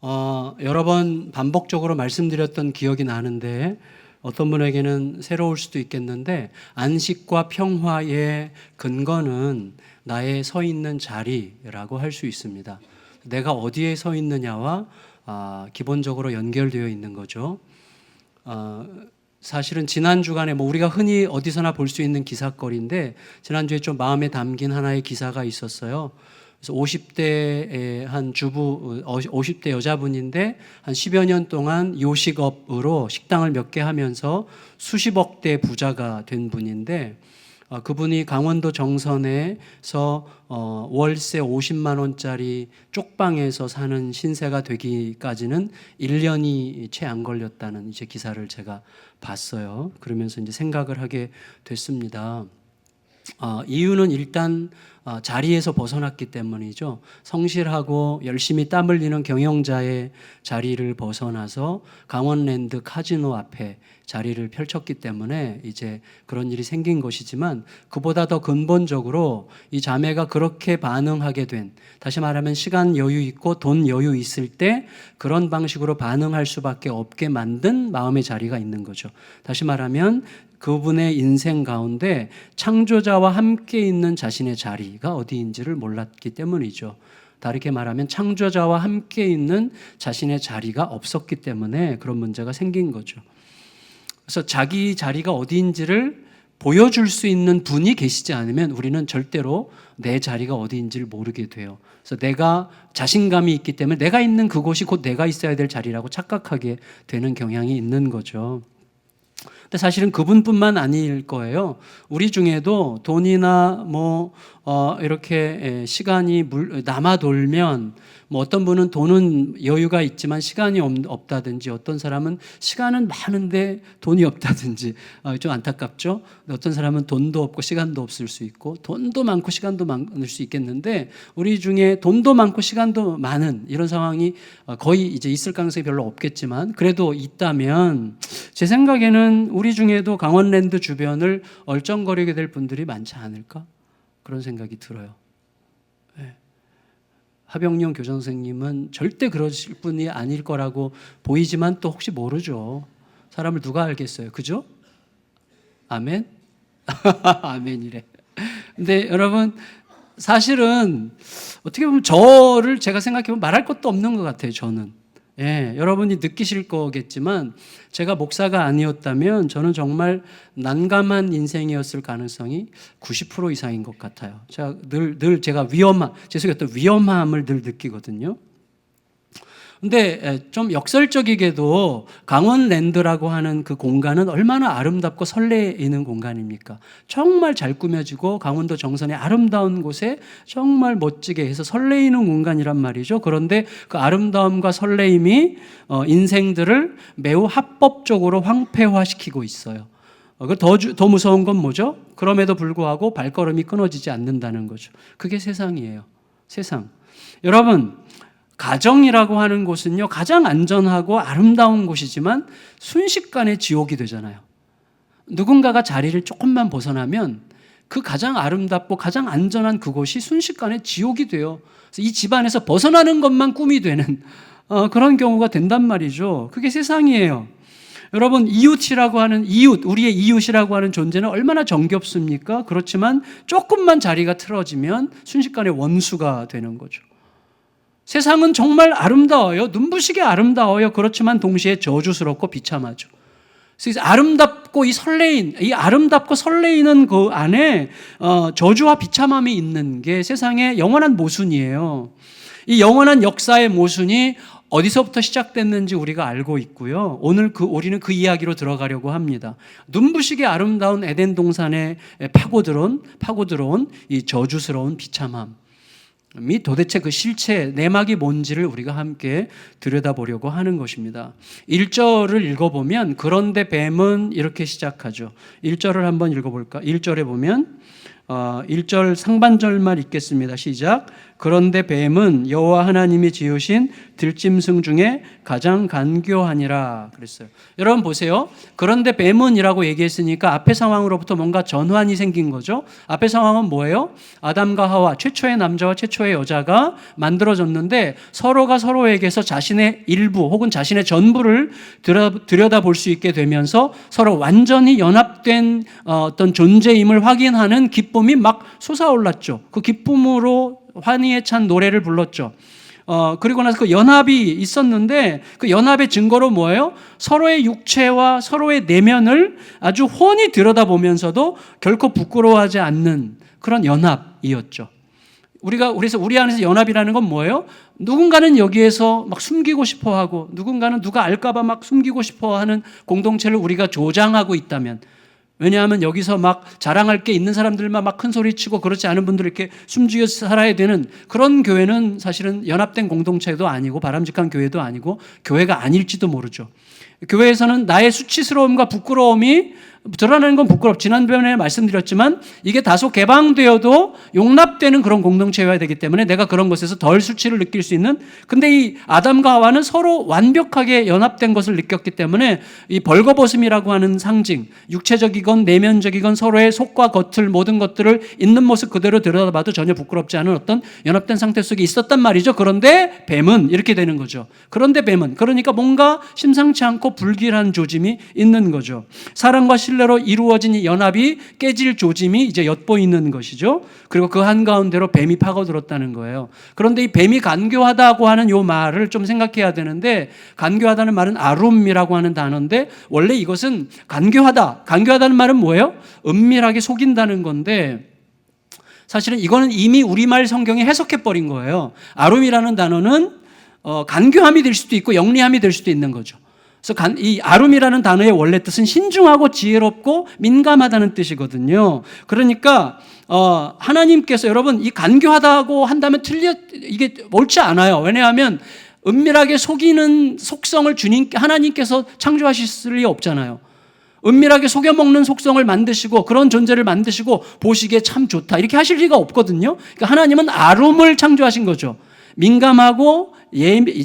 여러 번 반복적으로 말씀드렸던 기억이 나는데 어떤 분에게는 새로울 수도 있겠는데, 안식과 평화의 근거는 나의 서 있는 자리라고 할 수 있습니다. 내가 어디에 서 있느냐와 기본적으로 연결되어 있는 거죠. 사실은 지난 주간에 우리가 흔히 어디서나 볼 수 있는 기사거리인데, 지난주에 좀 마음에 담긴 하나의 기사가 있었어요. 그래서 50대의 한 주부, 50대 여자분인데 한 10여 년 동안 요식업으로 식당을 몇 개 하면서 수십억 대 부자가 된 분인데, 그분이 강원도 정선에서 월세 50만 원짜리 쪽방에서 사는 신세가 되기까지는 1년이 채 안 걸렸다는 이제 기사를 제가 봤어요. 그러면서 이제 생각을 하게 됐습니다. 이유는 일단 자리에서 벗어났기 때문이죠. 성실하고 열심히 땀 흘리는 경영자의 자리를 벗어나서 강원랜드 카지노 앞에 자리를 펼쳤기 때문에 이제 그런 일이 생긴 것이지만, 그보다 더 근본적으로 이 자매가 그렇게 반응하게 된, 다시 말하면 시간 여유 있고 돈 여유 있을 때 그런 방식으로 반응할 수밖에 없게 만든 마음의 자리가 있는 거죠. 다시 말하면 그분의 인생 가운데 창조자와 함께 있는 자신의 자리가 어디인지를 몰랐기 때문이죠. 다르게 말하면 창조자와 함께 있는 자신의 자리가 없었기 때문에 그런 문제가 생긴 거죠. 그래서 자기 자리가 어디인지를 보여줄 수 있는 분이 계시지 않으면 우리는 절대로 내 자리가 어디인지를 모르게 돼요. 그래서 내가 자신감이 있기 때문에 내가 있는 그곳이 곧 내가 있어야 될 자리라고 착각하게 되는 경향이 있는 거죠. 근데 사실은 그분뿐만 아닐 거예요. 우리 중에도 돈이나 이렇게 시간이 남아 돌면, 어떤 분은 돈은 여유가 있지만 시간이 없다든지, 어떤 사람은 시간은 많은데 돈이 없다든지, 좀 안타깝죠. 어떤 사람은 돈도 없고 시간도 없을 수 있고, 돈도 많고 시간도 많을 수 있겠는데, 우리 중에 돈도 많고 시간도 많은 이런 상황이 거의 이제 있을 가능성이 별로 없겠지만, 그래도 있다면 제 생각에는 우리 중에도 강원랜드 주변을 얼쩡거리게 될 분들이 많지 않을까? 그런 생각이 들어요. 네. 하병용 교장 선생님은 절대 그러실 분이 아닐 거라고 보이지만 또 혹시 모르죠. 사람을 누가 알겠어요. 그죠? 아멘? 아멘이래. 근데 여러분, 사실은 어떻게 보면 저를 제가 생각해보면 말할 것도 없는 것 같아요. 저는. 여러분이 느끼실 거겠지만, 제가 목사가 아니었다면 저는 정말 난감한 인생이었을 가능성이 90% 이상인 것 같아요. 제가 늘 제가 제 속에 어떤 위험함을 늘 느끼거든요. 근데 좀 역설적이게도 강원랜드라고 하는 그 공간은 얼마나 아름답고 설레이는 공간입니까? 정말 잘 꾸며지고 강원도 정선의 아름다운 곳에 정말 멋지게 해서 설레이는 공간이란 말이죠. 그런데 그 아름다움과 설레임이 인생들을 매우 합법적으로 황폐화시키고 있어요. 더 무서운 건 뭐죠? 그럼에도 불구하고 발걸음이 끊어지지 않는다는 거죠. 그게 세상이에요. 세상. 여러분, 가정이라고 하는 곳은요, 가장 안전하고 아름다운 곳이지만 순식간에 지옥이 되잖아요. 누군가가 자리를 조금만 벗어나면 그 가장 아름답고 가장 안전한 그곳이 순식간에 지옥이 돼요. 그래서 이 집안에서 벗어나는 것만 꿈이 되는 그런 경우가 된단 말이죠. 그게 세상이에요. 여러분, 우리의 이웃이라고 하는 존재는 얼마나 정겹습니까? 그렇지만 조금만 자리가 틀어지면 순식간에 원수가 되는 거죠. 세상은 정말 아름다워요. 눈부시게 아름다워요. 그렇지만 동시에 저주스럽고 비참하죠. 그래서 이 아름답고 설레이는 그 안에 저주와 비참함이 있는 게 세상의 영원한 모순이에요. 이 영원한 역사의 모순이 어디서부터 시작됐는지 우리가 알고 있고요. 오늘 우리는 그 이야기로 들어가려고 합니다. 눈부시게 아름다운 에덴 동산에 파고들어온 이 저주스러운 비참함. 도대체 그 실체, 내막이 뭔지를 우리가 함께 들여다보려고 하는 것입니다. 1절을 읽어보면, 그런데 뱀은 이렇게 시작하죠. 1절을 한번 읽어볼까? 1절에 보면 1절 상반절만 읽겠습니다. 시작. 그런데 뱀은 여호와 하나님이 지으신 들짐승 중에 가장 간교하니라 그랬어요. 여러분 보세요. 그런데 뱀은이라고 얘기했으니까 앞의 상황으로부터 뭔가 전환이 생긴 거죠. 앞의 상황은 뭐예요? 아담과 하와, 최초의 남자와 최초의 여자가 만들어졌는데 서로가 서로에게서 자신의 일부 혹은 자신의 전부를 들여다볼 수 있게 되면서 서로 완전히 연합된 어떤 존재임을 확인하는 기쁨이 막 솟아올랐죠. 그 기쁨으로 환희에 찬 노래를 불렀죠. 그리고 나서 그 연합이 있었는데 그 연합의 증거로 뭐예요? 서로의 육체와 서로의 내면을 아주 훤히 들여다보면서도 결코 부끄러워하지 않는 그런 연합이었죠. 그래서 우리 안에서 연합이라는 건 뭐예요? 누군가는 여기에서 막 숨기고 싶어 하고 누군가는 누가 알까봐 막 숨기고 싶어 하는 공동체를 우리가 조장하고 있다면, 왜냐하면 여기서 막 자랑할 게 있는 사람들만 막 큰 소리 치고 그렇지 않은 분들 이렇게 숨죽여 살아야 되는 그런 교회는 사실은 연합된 공동체도 아니고 바람직한 교회도 아니고 교회가 아닐지도 모르죠. 교회에서는 나의 수치스러움과 부끄러움이 드러나는 건 부끄럽죠. 지난번에 말씀드렸지만 이게 다소 개방되어도 용납되는 그런 공동체여야 되기 때문에 내가 그런 것에서 덜 수치를 느낄 수 있는, 근데 이 아담과 하와는 서로 완벽하게 연합된 것을 느꼈기 때문에 이 벌거벗음이라고 하는 상징, 육체적이건 내면적이건 서로의 속과 겉을 모든 것들을 있는 모습 그대로 들여다봐도 전혀 부끄럽지 않은 어떤 연합된 상태 속에 있었단 말이죠. 그런데 뱀은 이렇게 되는 거죠. 그런데 뱀은, 그러니까 뭔가 심상치 않고 불길한 조짐이 있는 거죠. 사랑과 신뢰로 이루어진 이 연합이 깨질 조짐이 이제 엿보이는 것이죠. 그리고 그 한가운데로 뱀이 파고들었다는 거예요. 그런데 이 뱀이 간교하다고 하는 이 말을 좀 생각해야 되는데, 간교하다는 말은 아룸이라고 하는 단어인데 원래 이것은 간교하다는 말은 뭐예요? 은밀하게 속인다는 건데 사실은 이거는 이미 우리말 성경에 해석해버린 거예요. 아룸이라는 단어는 간교함이 될 수도 있고 영리함이 될 수도 있는 거죠. 그래서 이 아룸이라는 단어의 원래 뜻은 신중하고 지혜롭고 민감하다는 뜻이거든요. 그러니까 하나님께서, 여러분, 이 간교하다고 한다면 이게 옳지 않아요. 왜냐하면 은밀하게 속이는 속성을 하나님께서 창조하실 리 없잖아요. 은밀하게 속여먹는 속성을 만드시고 그런 존재를 만드시고 보시기에 참 좋다 이렇게 하실 리가 없거든요. 그러니까 하나님은 아룸을 창조하신 거죠. 민감하고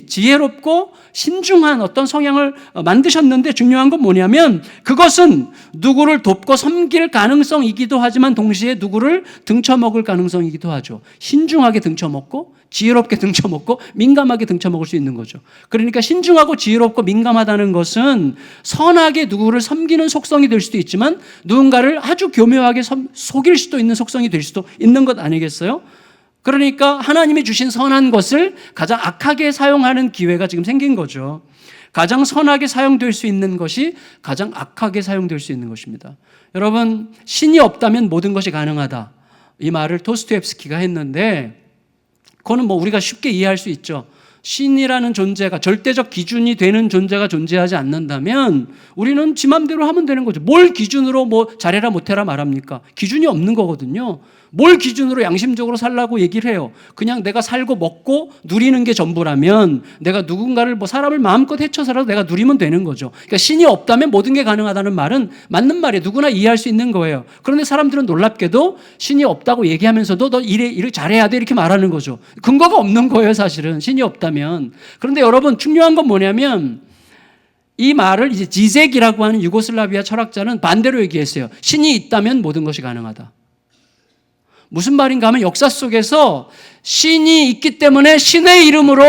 지혜롭고 신중한 어떤 성향을 만드셨는데 중요한 건 뭐냐면 그것은 누구를 돕고 섬길 가능성이기도 하지만 동시에 누구를 등쳐먹을 가능성이기도 하죠. 신중하게 등쳐먹고 지혜롭게 등쳐먹고 민감하게 등쳐먹을 수 있는 거죠. 그러니까 신중하고 지혜롭고 민감하다는 것은 선하게 누구를 섬기는 속성이 될 수도 있지만 누군가를 아주 교묘하게 속일 수도 있는 속성이 될 수도 있는 것 아니겠어요? 그러니까 하나님이 주신 선한 것을 가장 악하게 사용하는 기회가 지금 생긴 거죠. 가장 선하게 사용될 수 있는 것이 가장 악하게 사용될 수 있는 것입니다. 여러분, 신이 없다면 모든 것이 가능하다. 이 말을 도스토옙스키가 했는데 그거는 뭐 우리가 쉽게 이해할 수 있죠. 신이라는 존재가, 절대적 기준이 되는 존재가 존재하지 않는다면 우리는 지 맘대로 하면 되는 거죠. 뭘 기준으로 뭐 잘해라 못해라 말합니까? 기준이 없는 거거든요. 뭘 기준으로 양심적으로 살라고 얘기를 해요. 그냥 내가 살고 먹고 누리는 게 전부라면 내가 누군가를 사람을 마음껏 해쳐서라도 내가 누리면 되는 거죠. 그러니까 신이 없다면 모든 게 가능하다는 말은 맞는 말이에요. 누구나 이해할 수 있는 거예요. 그런데 사람들은 놀랍게도 신이 없다고 얘기하면서도 너 일을 잘해야 돼 이렇게 말하는 거죠. 근거가 없는 거예요, 사실은. 신이 없다면. 그런데 여러분, 중요한 건 뭐냐면 이 말을 이제 지색이라고 하는 유고슬라비아 철학자는 반대로 얘기했어요. 신이 있다면 모든 것이 가능하다. 무슨 말인가 하면 역사 속에서 신이 있기 때문에 신의 이름으로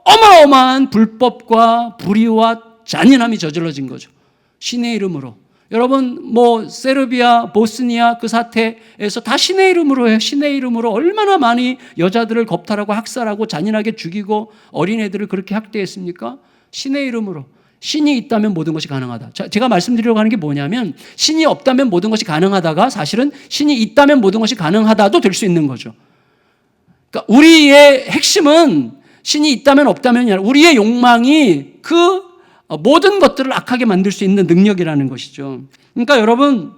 어마어마한 불법과 불의와 잔인함이 저질러진 거죠. 신의 이름으로. 여러분, 세르비아, 보스니아 그 사태에서 다 신의 이름으로 해요. 신의 이름으로 얼마나 많이 여자들을 겁탈하고 학살하고 잔인하게 죽이고 어린애들을 그렇게 학대했습니까? 신의 이름으로. 신이 있다면 모든 것이 가능하다. 제가 말씀드리려고 하는 게 뭐냐면 신이 없다면 모든 것이 가능하다가 사실은 신이 있다면 모든 것이 가능하다도 될 수 있는 거죠. 그러니까 우리의 핵심은 신이 있다면 없다면이 아니라 우리의 욕망이 그 모든 것들을 악하게 만들 수 있는 능력이라는 것이죠. 그러니까 여러분,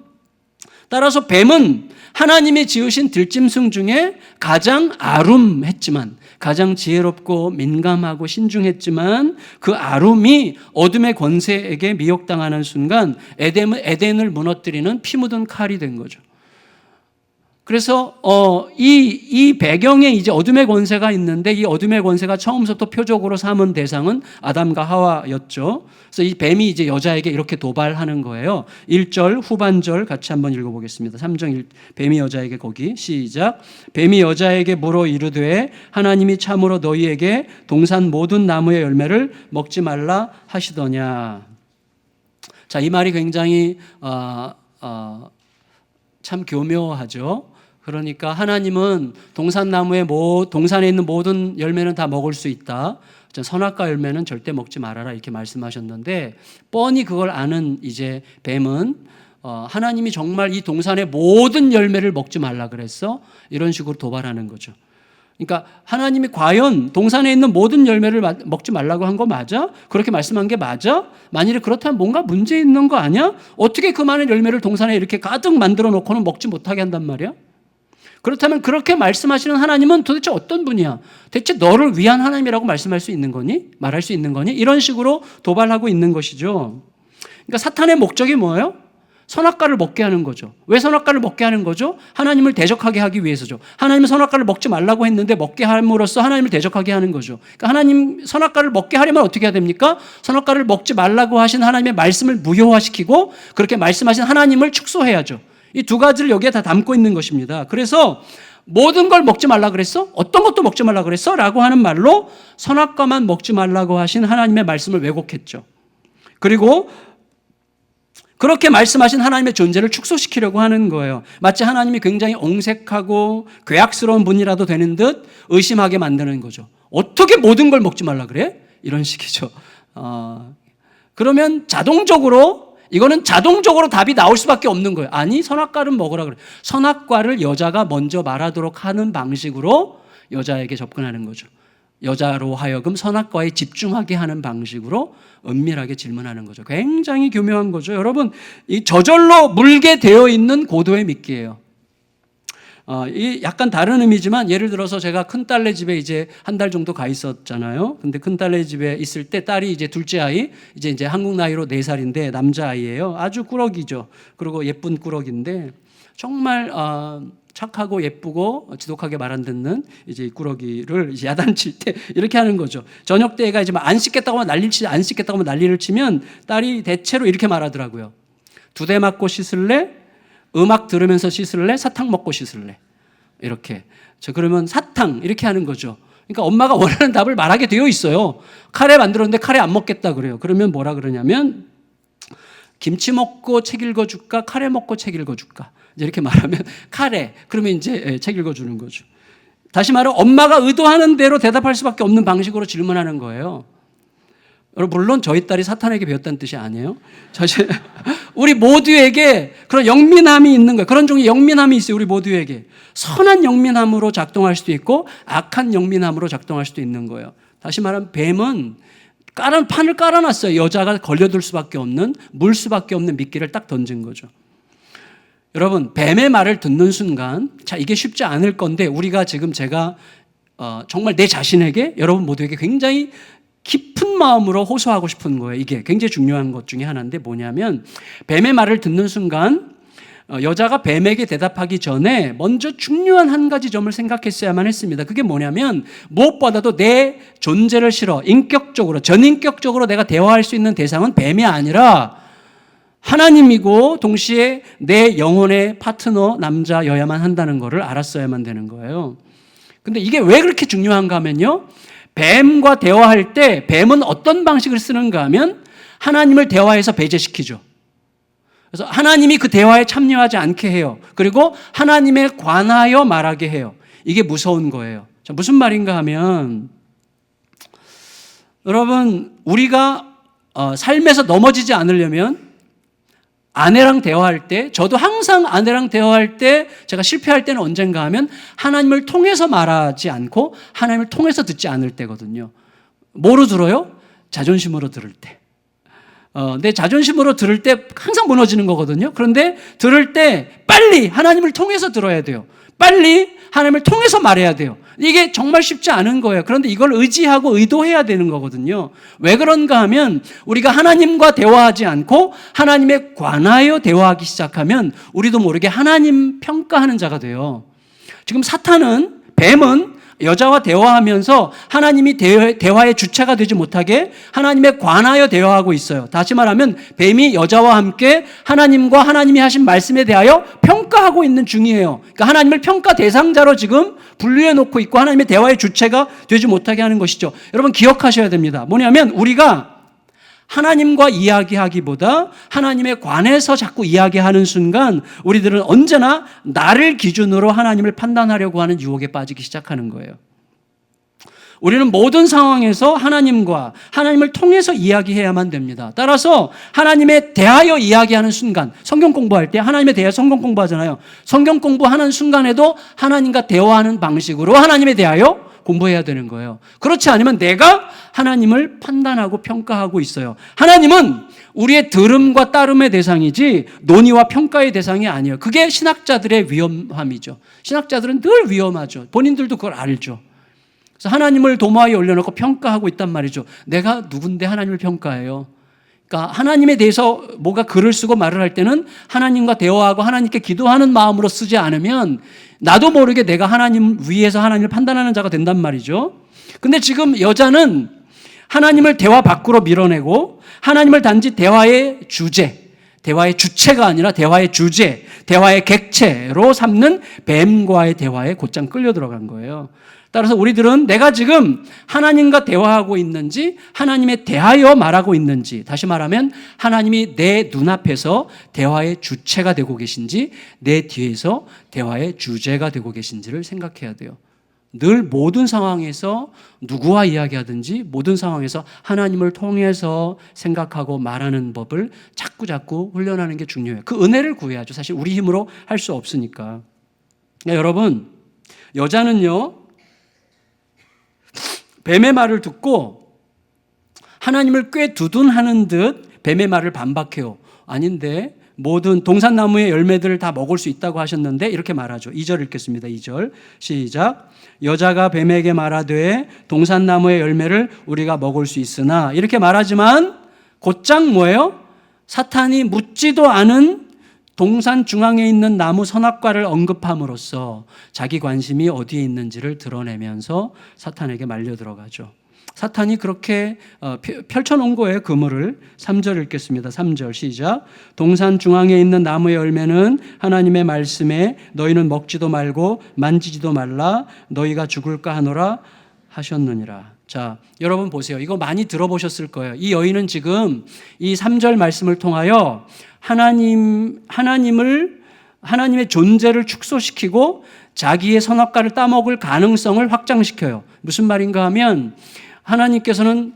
따라서 뱀은 하나님이 지으신 들짐승 중에 가장 아룸했지만, 가장 지혜롭고 민감하고 신중했지만 그 아룸이 어둠의 권세에게 미혹당하는 순간 에덴을 무너뜨리는 피 묻은 칼이 된 거죠. 그래서 이 배경에 이제 어둠의 권세가 있는데 이 어둠의 권세가 처음부터 표적으로 삼은 대상은 아담과 하와였죠. 그래서 이 뱀이 이제 여자에게 이렇게 도발하는 거예요. 1절 후반절 같이 한번 읽어보겠습니다. 3장 뱀이 여자에게 거기 시작. 뱀이 여자에게 물어 이르되 하나님이 참으로 너희에게 동산 모든 나무의 열매를 먹지 말라 하시더냐. 자, 이 말이 굉장히 참 교묘하죠. 그러니까 하나님은 동산에 있는 모든 열매는 다 먹을 수 있다. 선악과 열매는 절대 먹지 말아라 이렇게 말씀하셨는데 뻔히 그걸 아는 이제 뱀은 하나님이 정말 이 동산의 모든 열매를 먹지 말라 그랬어? 이런 식으로 도발하는 거죠. 그러니까 하나님이 과연 동산에 있는 모든 열매를 먹지 말라고 한 거 맞아? 그렇게 말씀한 게 맞아? 만일에 그렇다면 뭔가 문제 있는 거 아니야? 어떻게 그 많은 열매를 동산에 이렇게 가득 만들어 놓고는 먹지 못하게 한단 말이야? 그렇다면 그렇게 말씀하시는 하나님은 도대체 어떤 분이야? 대체 너를 위한 하나님이라고 말씀할 수 있는 거니? 말할 수 있는 거니? 이런 식으로 도발하고 있는 것이죠. 그러니까 사탄의 목적이 뭐예요? 선악과를 먹게 하는 거죠. 왜 선악과를 먹게 하는 거죠? 하나님을 대적하게 하기 위해서죠. 하나님은 선악과를 먹지 말라고 했는데 먹게 함으로써 하나님을 대적하게 하는 거죠. 그러니까 하나님 선악과를 먹게 하려면 어떻게 해야 됩니까? 선악과를 먹지 말라고 하신 하나님의 말씀을 무효화시키고 그렇게 말씀하신 하나님을 축소해야죠. 이 두 가지를 여기에 다 담고 있는 것입니다. 그래서 모든 걸 먹지 말라 그랬어? 어떤 것도 먹지 말라 그랬어? 라고 하는 말로 선악과만 먹지 말라고 하신 하나님의 말씀을 왜곡했죠. 그리고 그렇게 말씀하신 하나님의 존재를 축소시키려고 하는 거예요. 마치 하나님이 굉장히 옹색하고 괴악스러운 분이라도 되는 듯 의심하게 만드는 거죠. 어떻게 모든 걸 먹지 말라 그래? 이런 식이죠. 그러면 이거는 자동적으로 답이 나올 수밖에 없는 거예요. 아니, 선악과를 먹으라 그래. 선악과를 여자가 먼저 말하도록 하는 방식으로 여자에게 접근하는 거죠. 여자로 하여금 선악과에 집중하게 하는 방식으로 은밀하게 질문하는 거죠. 굉장히 교묘한 거죠. 여러분, 이 저절로 물게 되어 있는 고도의 미끼예요. 이 약간 다른 의미지만 예를 들어서 제가 큰딸네 집에 이제 한 달 정도 가 있었잖아요. 근데 큰딸네 집에 있을 때 딸이 이제 둘째 아이, 이제 한국 나이로 4살인데 남자아이예요. 아주 꾸러기죠. 그리고 예쁜 꾸러기인데 정말 착하고 예쁘고 지독하게 말 안 듣는 이제 이 꾸러기를 이제 야단칠 때 이렇게 하는 거죠. 저녁 때 애가 이제 안 씻겠다고 하면 난리를 치면 딸이 대체로 이렇게 말하더라고요. 2대 맞고 씻을래? 음악 들으면서 씻을래? 사탕 먹고 씻을래? 이렇게. 그러면 사탕 이렇게 하는 거죠. 그러니까 엄마가 원하는 답을 말하게 되어 있어요. 카레 만들었는데 카레 안 먹겠다 그래요. 그러면 뭐라 그러냐면 김치 먹고 책 읽어줄까? 카레 먹고 책 읽어줄까? 이렇게 말하면 카레. 그러면 이제 책 읽어주는 거죠. 다시 말해 엄마가 의도하는 대로 대답할 수밖에 없는 방식으로 질문하는 거예요. 여러분 물론 저희 딸이 사탄에게 배웠다는 뜻이 아니에요. 우리 모두에게 그런 영민함이 있는 거예요. 그런 종류의 영민함이 있어요. 우리 모두에게. 선한 영민함으로 작동할 수도 있고 악한 영민함으로 작동할 수도 있는 거예요. 다시 말하면 뱀은 판을 깔아놨어요. 여자가 걸려들 수밖에 없는, 물 수밖에 없는 미끼를 딱 던진 거죠. 여러분 뱀의 말을 듣는 순간 이게 쉽지 않을 건데 우리가 지금 제가 정말 내 자신에게 여러분 모두에게 굉장히 깊은 마음으로 호소하고 싶은 거예요. 이게 굉장히 중요한 것 중에 하나인데 뭐냐면 뱀의 말을 듣는 순간 여자가 뱀에게 대답하기 전에 먼저 중요한 한 가지 점을 생각했어야만 했습니다. 그게 뭐냐면 무엇보다도 내 존재를 전인격적으로 내가 대화할 수 있는 대상은 뱀이 아니라 하나님이고 동시에 내 영혼의 파트너 남자여야만 한다는 것을 알았어야만 되는 거예요. 근데 이게 왜 그렇게 중요한가 하면요. 뱀과 대화할 때 뱀은 어떤 방식을 쓰는가 하면 하나님을 대화해서 배제시키죠. 그래서 하나님이 그 대화에 참여하지 않게 해요. 그리고 하나님에 관하여 말하게 해요. 이게 무서운 거예요. 무슨 말인가 하면 여러분 우리가 삶에서 넘어지지 않으려면 아내랑 대화할 때 저도 항상 아내랑 대화할 때 제가 실패할 때는 언젠가 하면 하나님을 통해서 말하지 않고 하나님을 통해서 듣지 않을 때거든요. 뭐로 들어요? 자존심으로 들을 때. 내 자존심으로 들을 때 항상 무너지는 거거든요. 그런데 들을 때 빨리 하나님을 통해서 들어야 돼요. 빨리 하나님을 통해서 말해야 돼요. 이게 정말 쉽지 않은 거예요. 그런데 이걸 의지하고 의도해야 되는 거거든요. 왜 그런가 하면 우리가 하나님과 대화하지 않고 하나님에 관하여 대화하기 시작하면 우리도 모르게 하나님 평가하는 자가 돼요. 지금 사탄은, 뱀은 여자와 대화하면서 하나님이 대화의 주체가 되지 못하게 하나님에 관하여 대화하고 있어요. 다시 말하면 뱀이 여자와 함께 하나님과 하나님이 하신 말씀에 대하여 평가하고 있는 중이에요. 그러니까 하나님을 평가 대상자로 지금 분류해 놓고 있고 하나님의 대화의 주체가 되지 못하게 하는 것이죠. 여러분 기억하셔야 됩니다. 뭐냐면 우리가 하나님과 이야기하기보다 하나님에 관해서 자꾸 이야기하는 순간 우리들은 언제나 나를 기준으로 하나님을 판단하려고 하는 유혹에 빠지기 시작하는 거예요. 우리는 모든 상황에서 하나님을 통해서 이야기해야만 됩니다. 따라서 하나님에 대하여 이야기하는 순간, 성경 공부할 때 하나님에 대해 성경 공부하잖아요. 성경 공부하는 순간에도 하나님과 대화하는 방식으로 하나님에 대하여 공부해야 되는 거예요. 그렇지 않으면 내가 하나님을 판단하고 평가하고 있어요. 하나님은 우리의 들음과 따름의 대상이지 논의와 평가의 대상이 아니에요. 그게 신학자들의 위험함이죠. 신학자들은 늘 위험하죠. 본인들도 그걸 알죠. 그래서 하나님을 도마 위에 올려놓고 평가하고 있단 말이죠. 내가 누군데 하나님을 평가해요? 그러니까 하나님에 대해서 뭐가 글을 쓰고 말을 할 때는 하나님과 대화하고 하나님께 기도하는 마음으로 쓰지 않으면 나도 모르게 내가 하나님 위에서 하나님을 판단하는 자가 된단 말이죠. 근데 지금 여자는 하나님을 대화 밖으로 밀어내고 하나님을 단지 대화의 주제, 대화의 주체가 아니라 대화의 주제, 대화의 객체로 삼는 뱀과의 대화에 곧장 끌려 들어간 거예요. 따라서 우리들은 내가 지금 하나님과 대화하고 있는지 하나님에 대하여 말하고 있는지, 다시 말하면 하나님이 내 눈앞에서 대화의 주체가 되고 계신지 내 뒤에서 대화의 주제가 되고 계신지를 생각해야 돼요. 늘 모든 상황에서 누구와 이야기하든지 모든 상황에서 하나님을 통해서 생각하고 말하는 법을 자꾸 훈련하는 게 중요해요. 그 은혜를 구해야죠. 사실 우리 힘으로 할 수 없으니까. 여러분, 여자는요 뱀의 말을 듣고 하나님을 꽤 두둔하는 듯 뱀의 말을 반박해요. 아닌데 모든 동산나무의 열매들을 다 먹을 수 있다고 하셨는데 이렇게 말하죠. 2절 읽겠습니다. 2절 시작. 여자가 뱀에게 말하되 동산나무의 열매를 우리가 먹을 수 있으나, 이렇게 말하지만 곧장 뭐예요? 사탄이 묻지도 않은 동산 중앙에 있는 나무 선악과를 언급함으로써 자기 관심이 어디에 있는지를 드러내면서 사탄에게 말려 들어가죠. 사탄이 그렇게 펼쳐놓은 거예요. 그물을. 3절 읽겠습니다. 3절 시작. 동산 중앙에 있는 나무의 열매는 하나님의 말씀에 너희는 먹지도 말고 만지지도 말라 너희가 죽을까 하노라 하셨느니라. 자, 여러분 보세요. 이거 많이 들어보셨을 거예요. 이 여인은 지금 이 3절 말씀을 통하여 하나님의 존재를 축소시키고 자기의 선악과를 따먹을 가능성을 확장시켜요. 무슨 말인가 하면 하나님께서는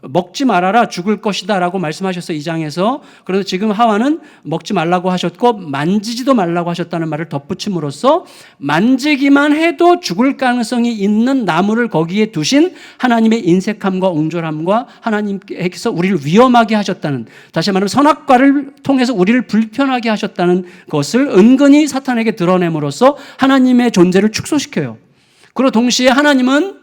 먹지 말아라 죽을 것이다 라고 말씀하셨어요. 2장에서. 그래서 지금 하와는 먹지 말라고 하셨고 만지지도 말라고 하셨다는 말을 덧붙임으로써 만지기만 해도 죽을 가능성이 있는 나무를 거기에 두신 하나님의 인색함과 옹졸함과 하나님께서 우리를 위험하게 하셨다는, 다시 말하면 선악과를 통해서 우리를 불편하게 하셨다는 것을 은근히 사탄에게 드러냄으로써 하나님의 존재를 축소시켜요. 그리고 동시에 하나님은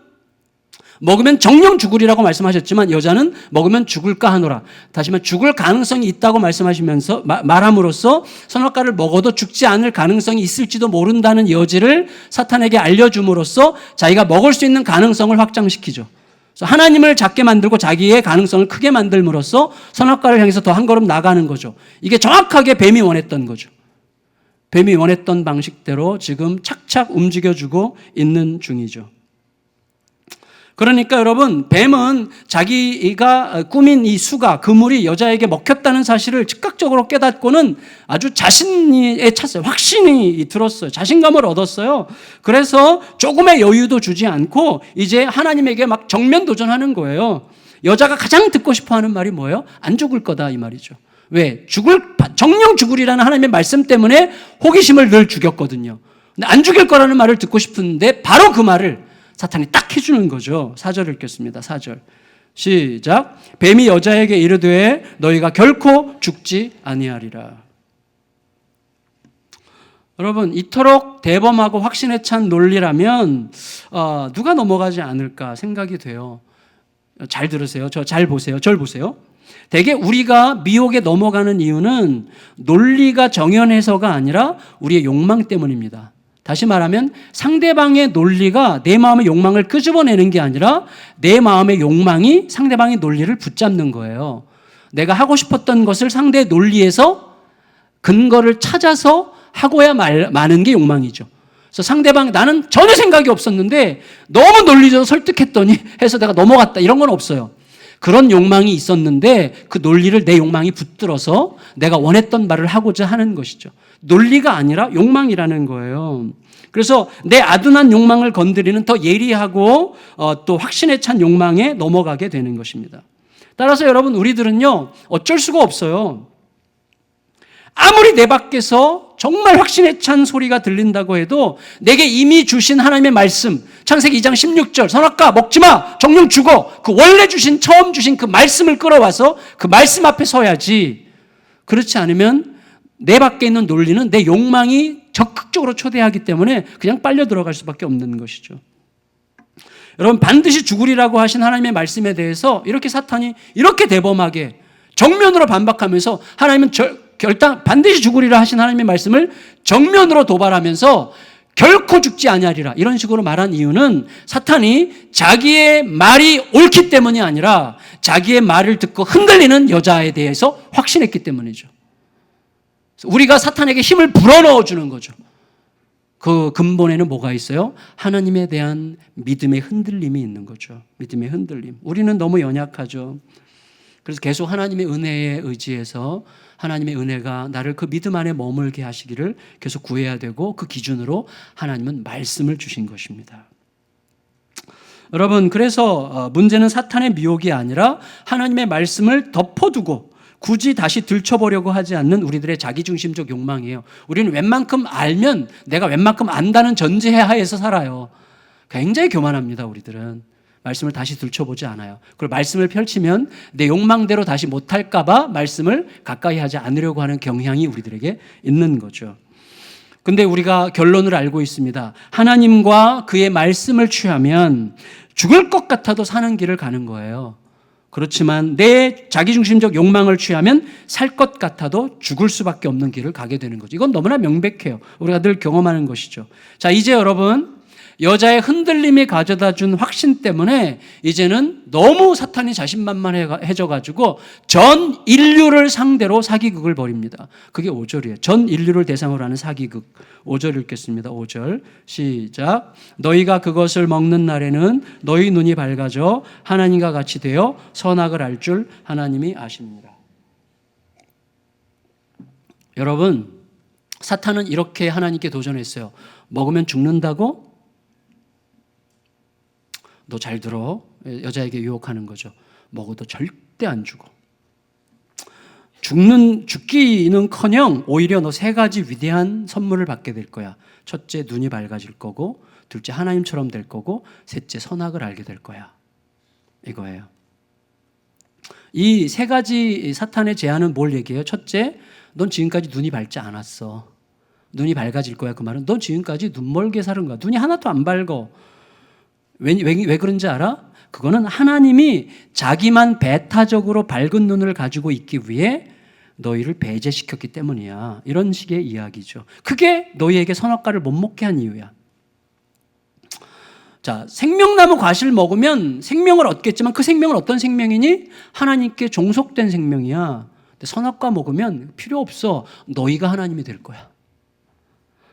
먹으면 정령 죽으리라고 말씀하셨지만 여자는 먹으면 죽을까 하노라. 다시 말하면 죽을 가능성이 있다고 말씀하시면서 말함으로써 선악과를 먹어도 죽지 않을 가능성이 있을지도 모른다는 여지를 사탄에게 알려줌으로써 자기가 먹을 수 있는 가능성을 확장시키죠. 그래서 하나님을 작게 만들고 자기의 가능성을 크게 만들므로써 선악과를 향해서 더 한 걸음 나가는 거죠. 이게 정확하게 뱀이 원했던 거죠. 뱀이 원했던 방식대로 지금 착착 움직여주고 있는 중이죠. 그러니까 여러분, 뱀은 자기가 꾸민 이 수가, 그물이 여자에게 먹혔다는 사실을 즉각적으로 깨닫고는 아주 자신에 찼어요. 확신이 들었어요. 자신감을 얻었어요. 그래서 조금의 여유도 주지 않고 이제 하나님에게 막 정면 도전하는 거예요. 여자가 가장 듣고 싶어 하는 말이 뭐예요? 안 죽을 거다 이 말이죠. 왜? 정령 죽으리라는 하나님의 말씀 때문에 호기심을 늘 죽였거든요. 근데 안 죽일 거라는 말을 듣고 싶은데 바로 그 말을 사탄이 딱 해주는 거죠. 4절 읽겠습니다. 4절 시작. 뱀이 여자에게 이르되 너희가 결코 죽지 아니하리라. 여러분, 이토록 대범하고 확신에 찬 논리라면 누가 넘어가지 않을까 생각이 돼요. 잘 들으세요. 잘 보세요. 절 보세요. 대개 우리가 미혹에 넘어가는 이유는 논리가 정연해서가 아니라 우리의 욕망 때문입니다. 다시 말하면 상대방의 논리가 내 마음의 욕망을 끄집어내는 게 아니라 내 마음의 욕망이 상대방의 논리를 붙잡는 거예요. 내가 하고 싶었던 것을 상대의 논리에서 근거를 찾아서 하고야 마는 게 욕망이죠. 그래서 상대방, 나는 전혀 생각이 없었는데 너무 논리적으로 설득했더니 해서 내가 넘어갔다, 이런 건 없어요. 그런 욕망이 있었는데 그 논리를 내 욕망이 붙들어서 내가 원했던 말을 하고자 하는 것이죠. 논리가 아니라 욕망이라는 거예요. 그래서 내 아둔한 욕망을 건드리는 더 예리하고 또 확신에 찬 욕망에 넘어가게 되는 것입니다. 따라서 여러분, 우리들은요, 어쩔 수가 없어요. 아무리 내 밖에서 정말 확신에 찬 소리가 들린다고 해도 내게 이미 주신 하나님의 말씀, 창세기 2장 16절 선악과 먹지마, 정령 죽어, 그 원래 주신, 처음 주신 그 말씀을 끌어와서 그 말씀 앞에 서야지. 그렇지 않으면 내 밖에 있는 논리는 내 욕망이 적극적으로 초대하기 때문에 그냥 빨려 들어갈 수밖에 없는 것이죠. 여러분, 반드시 죽으리라고 하신 하나님의 말씀에 대해서 이렇게 사탄이 이렇게 대범하게 정면으로 반박하면서 하나님은 반드시 죽으리라 하신 하나님의 말씀을 정면으로 도발하면서 결코 죽지 아니하리라, 이런 식으로 말한 이유는 사탄이 자기의 말이 옳기 때문이 아니라 자기의 말을 듣고 흔들리는 여자에 대해서 확신했기 때문이죠. 우리가 사탄에게 힘을 불어넣어 주는 거죠. 그 근본에는 뭐가 있어요? 하나님에 대한 믿음의 흔들림이 있는 거죠. 믿음의 흔들림. 우리는 너무 연약하죠. 그래서 계속 하나님의 은혜에 의지해서 하나님의 은혜가 나를 그 믿음 안에 머물게 하시기를 계속 구해야 되고, 그 기준으로 하나님은 말씀을 주신 것입니다. 여러분, 그래서 문제는 사탄의 미혹이 아니라 하나님의 말씀을 덮어두고 굳이 다시 들춰보려고 하지 않는 우리들의 자기중심적 욕망이에요. 우리는 웬만큼 알면 내가 웬만큼 안다는 전제하에서 살아요. 굉장히 교만합니다, 우리들은. 말씀을 다시 들춰보지 않아요. 그리고 말씀을 펼치면 내 욕망대로 다시 못할까 봐 말씀을 가까이 하지 않으려고 하는 경향이 우리들에게 있는 거죠. 근데 우리가 결론을 알고 있습니다. 하나님과 그의 말씀을 취하면 죽을 것 같아도 사는 길을 가는 거예요. 그렇지만 내 자기중심적 욕망을 취하면 살 것 같아도 죽을 수밖에 없는 길을 가게 되는 거죠. 이건 너무나 명백해요. 우리가 늘 경험하는 것이죠. 자, 이제 여러분, 여자의 흔들림이 가져다 준 확신 때문에 이제는 너무 사탄이 자신만만해져가지고 전 인류를 상대로 사기극을 벌입니다. 그게 5절이에요. 전 인류를 대상으로 하는 사기극. 5절 읽겠습니다. 5절 시작. 너희가 그것을 먹는 날에는 너희 눈이 밝아져 하나님과 같이 되어 선악을 알 줄 하나님이 아십니다. 여러분, 사탄은 이렇게 하나님께 도전했어요. 먹으면 죽는다고? 너 잘 들어. 여자에게 유혹하는 거죠. 먹어도 절대 안 죽어. 죽기는커녕 오히려 너 3가지 위대한 선물을 받게 될 거야. 첫째, 눈이 밝아질 거고, 둘째, 하나님처럼 될 거고, 셋째, 선악을 알게 될 거야. 이거예요. 이 3가지 사탄의 제안은 뭘 얘기해요? 첫째, 넌 지금까지 눈이 밝지 않았어. 눈이 밝아질 거야. 그 말은 넌 지금까지 눈멀게 사는 거야. 눈이 하나도 안 밝어. 왜 그런지 알아? 그거는 하나님이 자기만 배타적으로 밝은 눈을 가지고 있기 위해 너희를 배제시켰기 때문이야. 이런 식의 이야기죠. 그게 너희에게 선악과를 못 먹게 한 이유야. 자, 생명나무 과실을 먹으면 생명을 얻겠지만 그 생명은 어떤 생명이니? 하나님께 종속된 생명이야. 근데 선악과 먹으면 필요 없어. 너희가 하나님이 될 거야.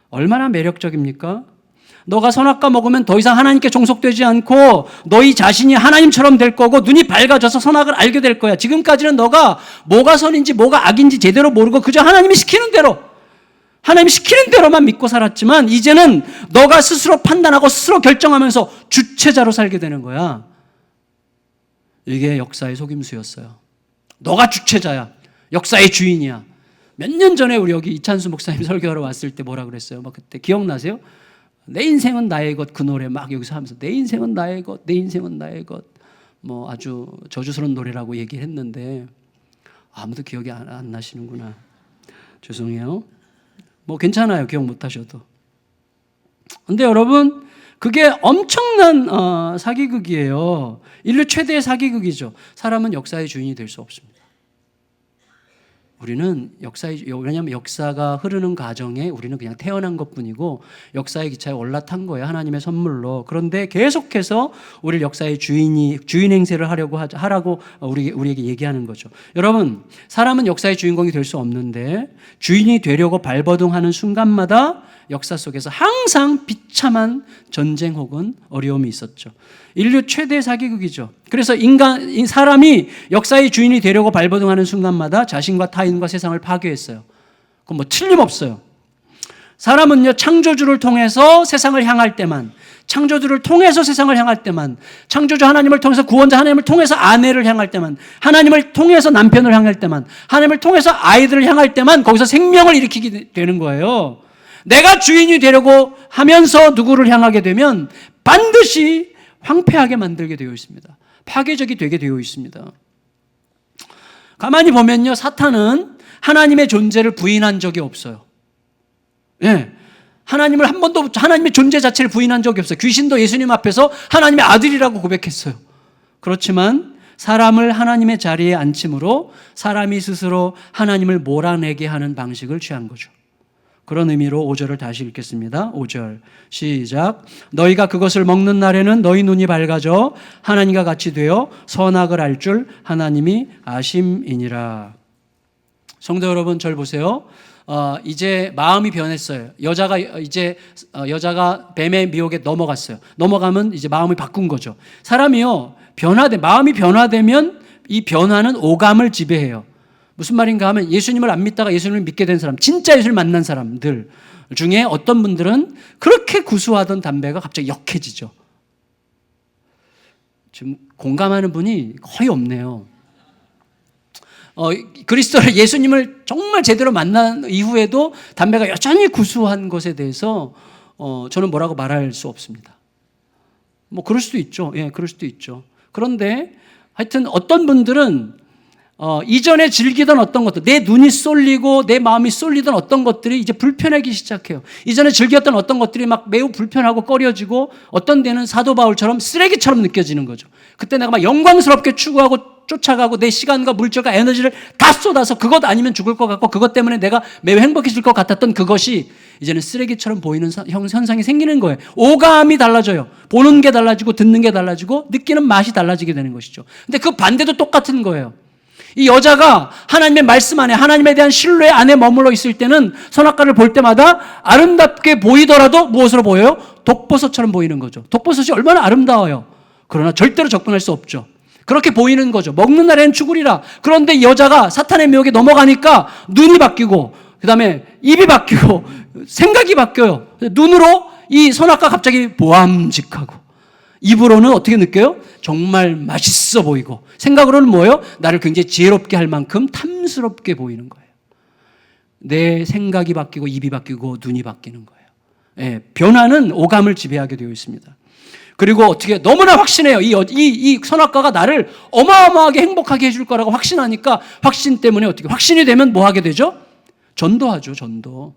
얼마나 매력적입니까? 너가 선악과 먹으면 더 이상 하나님께 종속되지 않고 너희 자신이 하나님처럼 될 거고 눈이 밝아져서 선악을 알게 될 거야. 지금까지는 너가 뭐가 선인지 뭐가 악인지 제대로 모르고 그저 하나님이 시키는 대로, 하나님이 시키는 대로만 믿고 살았지만 이제는 너가 스스로 판단하고 스스로 결정하면서 주체자로 살게 되는 거야. 이게 역사의 속임수였어요. 너가 주체자야. 역사의 주인이야. 몇 년 전에 우리 여기 이찬수 목사님 설교하러 왔을 때 뭐라 그랬어요? 막 그때 기억나세요? 내 인생은 나의 것, 그 노래 막 여기서 하면서 내 인생은 나의 것, 내 인생은 나의 것, 뭐 아주 저주스러운 노래라고 얘기했는데 아무도 기억이 안 나시는구나. 죄송해요. 뭐 괜찮아요. 기억 못 하셔도. 근데 여러분, 그게 엄청난 사기극이에요. 인류 최대의 사기극이죠. 사람은 역사의 주인이 될 수 없습니다. 우리는 왜냐하면 역사가 흐르는 과정에 우리는 그냥 태어난 것뿐이고 역사의 기차에 올라탄 거예요. 하나님의 선물로. 그런데 계속해서 우리를 역사의 주인 행세를 하라고 우리에게 얘기하는 거죠. 여러분, 사람은 역사의 주인공이 될 수 없는데 주인이 되려고 발버둥하는 순간마다 역사 속에서 항상 비참한 전쟁 혹은 어려움이 있었죠. 인류 최대 사기극이죠. 그래서 사람이 역사의 주인이 되려고 발버둥하는 순간마다 자신과 타인과 세상을 파괴했어요. 그건 뭐 틀림없어요. 사람은요, 창조주를 통해서 세상을 향할 때만, 창조주를 통해서 세상을 향할 때만, 창조주 하나님을 통해서 구원자 하나님을 통해서 아내를 향할 때만, 하나님을 통해서 남편을 향할 때만, 하나님을 통해서 아이들을 향할 때만 거기서 생명을 일으키게 되는 거예요. 내가 주인이 되려고 하면서 누구를 향하게 되면 반드시 황폐하게 만들게 되어 있습니다. 파괴적이 되게 되어 있습니다. 가만히 보면요, 사탄은 하나님의 존재를 부인한 적이 없어요. 예. 하나님을 한 번도, 하나님의 존재 자체를 부인한 적이 없어요. 귀신도 예수님 앞에서 하나님의 아들이라고 고백했어요. 그렇지만 사람을 하나님의 자리에 앉힘으로 사람이 스스로 하나님을 몰아내게 하는 방식을 취한 거죠. 그런 의미로 5절을 다시 읽겠습니다. 5절 시작. 너희가 그것을 먹는 날에는 너희 눈이 밝아져 하나님과 같이 되어 선악을 알 줄 하나님이 아심이니라. 성도 여러분, 절 보세요. 이제 마음이 변했어요. 여자가 뱀의 미혹에 넘어갔어요. 넘어가면 이제 마음이 바꾼 거죠. 사람이요, 마음이 변화되면 이 변화는 오감을 지배해요. 무슨 말인가 하면 예수님을 안 믿다가 예수님을 믿게 된 사람, 진짜 예수를 만난 사람들 중에 어떤 분들은 그렇게 구수하던 담배가 갑자기 역해지죠. 지금 공감하는 분이 거의 없네요. 그리스도를, 예수님을 정말 제대로 만난 이후에도 담배가 여전히 구수한 것에 대해서 저는 뭐라고 말할 수 없습니다. 뭐 그럴 수도 있죠. 예, 그럴 수도 있죠. 그런데 하여튼 어떤 분들은 이전에 즐기던 어떤 것들, 내 눈이 쏠리고 내 마음이 쏠리던 어떤 것들이 이제 불편하기 시작해요. 이전에 즐겼던 어떤 것들이 막 매우 불편하고 꺼려지고 어떤 데는 사도 바울처럼 쓰레기처럼 느껴지는 거죠. 그때 내가 막 영광스럽게 추구하고 쫓아가고 내 시간과 물질과 에너지를 다 쏟아서 그것 아니면 죽을 것 같고 그것 때문에 내가 매우 행복해질 것 같았던 그것이 이제는 쓰레기처럼 보이는 현상이 생기는 거예요. 오감이 달라져요. 보는 게 달라지고 듣는 게 달라지고 느끼는 맛이 달라지게 되는 것이죠. 근데 그 반대도 똑같은 거예요. 이 여자가 하나님의 말씀 안에, 하나님에 대한 신뢰 안에 머물러 있을 때는 선악과를 볼 때마다 아름답게 보이더라도 무엇으로 보여요? 독버섯처럼 보이는 거죠. 독버섯이 얼마나 아름다워요. 그러나 절대로 접근할 수 없죠. 그렇게 보이는 거죠. 먹는 날에는 죽으리라. 그런데 여자가 사탄의 미혹에 넘어가니까 눈이 바뀌고 그 다음에 입이 바뀌고 생각이 바뀌어요. 눈으로 이 선악과 갑자기 보암직하고 입으로는 어떻게 느껴요? 정말 맛있어 보이고 생각으로는 뭐예요? 나를 굉장히 지혜롭게 할 만큼 탐스럽게 보이는 거예요. 내 생각이 바뀌고 입이 바뀌고 눈이 바뀌는 거예요. 예, 변화는 오감을 지배하게 되어 있습니다. 그리고 어떻게 너무나 확신해요. 이 선악과가 나를 어마어마하게 행복하게 해줄 거라고 확신하니까 확신 때문에 어떻게 확신이 되면 뭐 하게 되죠? 전도하죠. 전도.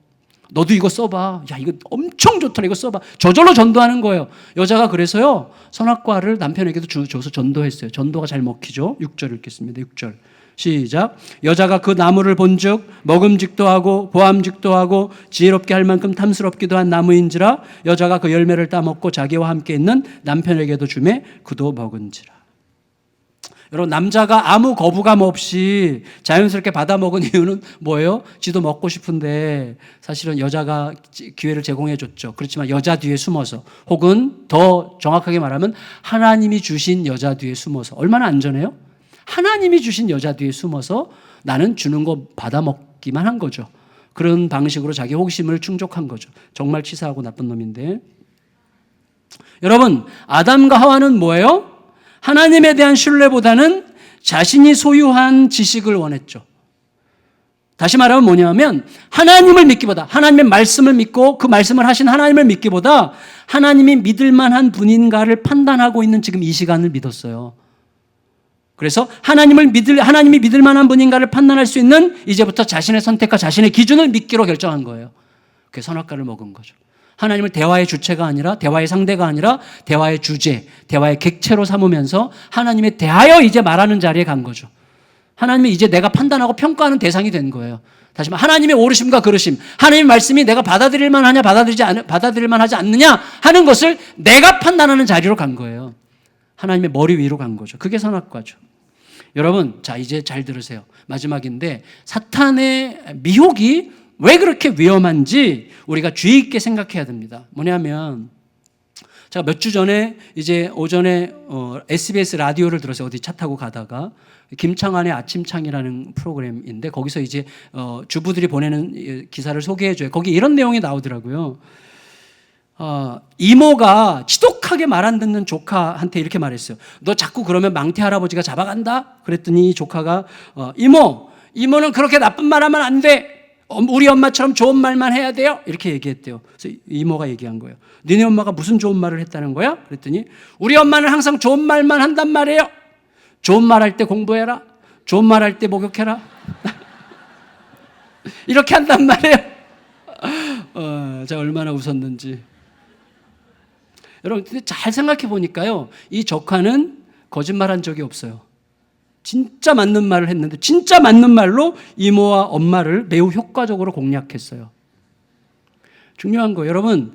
너도 이거 써봐. 야, 이거 엄청 좋더라. 이거 써봐. 저절로 전도하는 거예요. 여자가 그래서요, 선악과를 남편에게도 줘서 전도했어요. 전도가 잘 먹히죠. 6절 읽겠습니다. 6절. 시작. 여자가 그 나무를 본즉 먹음직도 하고 보암직도 하고 지혜롭게 할 만큼 탐스럽기도 한 나무인지라 여자가 그 열매를 따먹고 자기와 함께 있는 남편에게도 주매 그도 먹은지라. 여러분, 남자가 아무 거부감 없이 자연스럽게 받아먹은 이유는 뭐예요? 지도 먹고 싶은데 사실은 여자가 기회를 제공해 줬죠. 그렇지만 여자 뒤에 숨어서, 혹은 더 정확하게 말하면 하나님이 주신 여자 뒤에 숨어서. 얼마나 안전해요? 하나님이 주신 여자 뒤에 숨어서 나는 주는 거 받아먹기만 한 거죠. 그런 방식으로 자기 호기심을 충족한 거죠. 정말 치사하고 나쁜 놈인데. 여러분, 아담과 하와는 뭐예요? 하나님에 대한 신뢰보다는 자신이 소유한 지식을 원했죠. 다시 말하면 뭐냐면 하나님을 믿기보다, 하나님의 말씀을 믿고 그 말씀을 하신 하나님을 믿기보다 하나님이 믿을 만한 분인가를 판단하고 있는 지금 이 시간을 믿었어요. 그래서 하나님이 믿을 만한 분인가를 판단할 수 있는 이제부터 자신의 선택과 자신의 기준을 믿기로 결정한 거예요. 그게 선악과를 먹은 거죠. 하나님을 대화의 주체가 아니라, 대화의 상대가 아니라 대화의 주제, 대화의 객체로 삼으면서 하나님에 대하여 이제 말하는 자리에 간 거죠. 하나님이 이제 내가 판단하고 평가하는 대상이 된 거예요. 다시 말해 하나님의 오르심과 그르심, 하나님의 말씀이 내가 받아들일 만하냐 받아들일 만하지 않느냐 하는 것을 내가 판단하는 자리로 간 거예요. 하나님의 머리 위로 간 거죠. 그게 선악과죠. 여러분, 자 이제 잘 들으세요. 마지막인데 사탄의 미혹이 왜 그렇게 위험한지 우리가 주의 있게 생각해야 됩니다. 뭐냐면 제가 몇 주 전에 이제 오전에 SBS 라디오를 들었어요. 어디 차 타고 가다가 김창완의 아침창이라는 프로그램인데 거기서 이제 주부들이 보내는 기사를 소개해줘요. 거기 이런 내용이 나오더라고요. 이모가 지독하게 말 안 듣는 조카한테 이렇게 말했어요. 너 자꾸 그러면 망태 할아버지가 잡아간다? 그랬더니 조카가 이모는 그렇게 나쁜 말 하면 안 돼. 우리 엄마처럼 좋은 말만 해야 돼요. 이렇게 얘기했대요. 그래서 이모가 얘기한 거예요. 너네 엄마가 무슨 좋은 말을 했다는 거야? 그랬더니 우리 엄마는 항상 좋은 말만 한단 말이에요. 좋은 말 할 때 공부해라. 좋은 말 할 때 목욕해라. 이렇게 한단 말이에요. 제가 얼마나 웃었는지. 여러분 근데 잘 생각해 보니까요. 이 조카는 거짓말한 적이 없어요. 진짜 맞는 말을 했는데 진짜 맞는 말로 이모와 엄마를 매우 효과적으로 공략했어요. 중요한 거 여러분,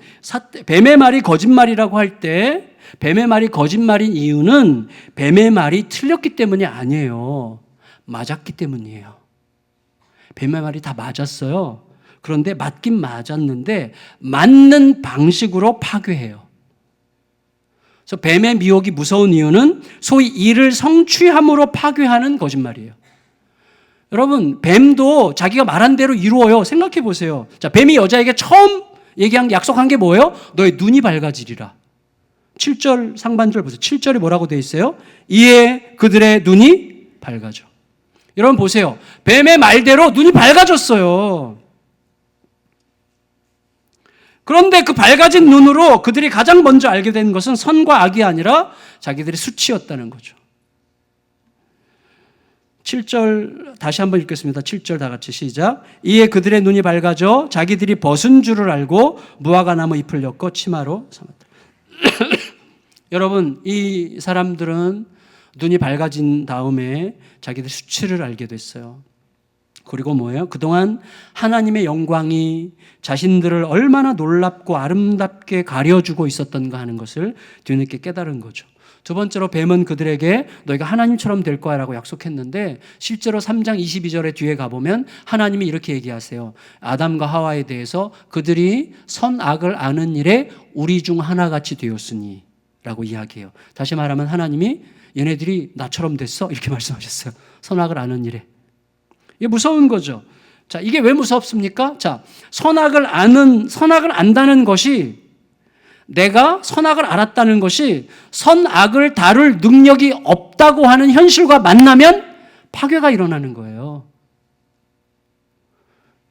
뱀의 말이 거짓말이라고 할 때 뱀의 말이 거짓말인 이유는 뱀의 말이 틀렸기 때문이 아니에요. 맞았기 때문이에요. 뱀의 말이 다 맞았어요. 그런데 맞긴 맞았는데 맞는 방식으로 파괴해요. 그래서 뱀의 미혹이 무서운 이유는 소위 이를 성취함으로 파괴하는 거짓말이에요. 여러분, 뱀도 자기가 말한 대로 이루어요. 생각해 보세요. 자, 뱀이 여자에게 처음 약속한 게 뭐예요? 너의 눈이 밝아지리라. 7절 상반절 보세요. 7절이 뭐라고 되어 있어요? 이에 그들의 눈이 밝아져. 여러분 보세요. 뱀의 말대로 눈이 밝아졌어요. 그런데 그 밝아진 눈으로 그들이 가장 먼저 알게 된 것은 선과 악이 아니라 자기들의 수치였다는 거죠. 7절 다시 한번 읽겠습니다. 7절 다 같이 시작. 이에 그들의 눈이 밝아져 자기들이 벗은 줄을 알고 무화과 나무 잎을 엮어 치마로 삼았다. 여러분, 이 사람들은 눈이 밝아진 다음에 자기들 수치를 알게 됐어요. 그리고 뭐예요? 그동안 하나님의 영광이 자신들을 얼마나 놀랍고 아름답게 가려주고 있었던가 하는 것을 뒤늦게 깨달은 거죠. 두 번째로 뱀은 그들에게 너희가 하나님처럼 될 거야 라고 약속했는데 실제로 3장 22절에 뒤에 가보면 하나님이 이렇게 얘기하세요. 아담과 하와에 대해서 그들이 선악을 아는 일에 우리 중 하나같이 되었으니 라고 이야기해요. 다시 말하면 하나님이 얘네들이 나처럼 됐어 이렇게 말씀하셨어요. 선악을 아는 일에. 이게 무서운 거죠. 자, 이게 왜 무섭습니까? 자, 선악을 안다는 것이 내가 선악을 알았다는 것이 선악을 다룰 능력이 없다고 하는 현실과 만나면 파괴가 일어나는 거예요.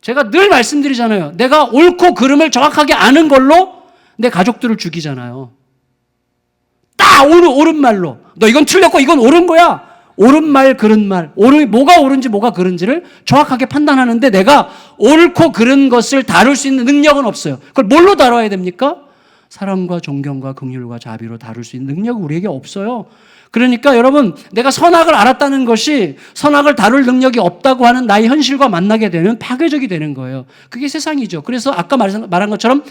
제가 늘 말씀드리잖아요. 내가 옳고 그름을 정확하게 아는 걸로 내 가족들을 죽이잖아요. 딱 옳은 말로. 너 이건 틀렸고 이건 옳은 거야. 옳은 말, 그른 말. 뭐가 옳은지 뭐가 그른지를 정확하게 판단하는데 내가 옳고 그른 것을 다룰 수 있는 능력은 없어요. 그걸 뭘로 다뤄야 됩니까? 사랑과 존경과 긍휼과 자비로 다룰 수 있는 능력이 우리에게 없어요. 그러니까 여러분, 내가 선악을 알았다는 것이 선악을 다룰 능력이 없다고 하는 나의 현실과 만나게 되면 파괴적이 되는 거예요. 그게 세상이죠. 그래서 아까 말한 것처럼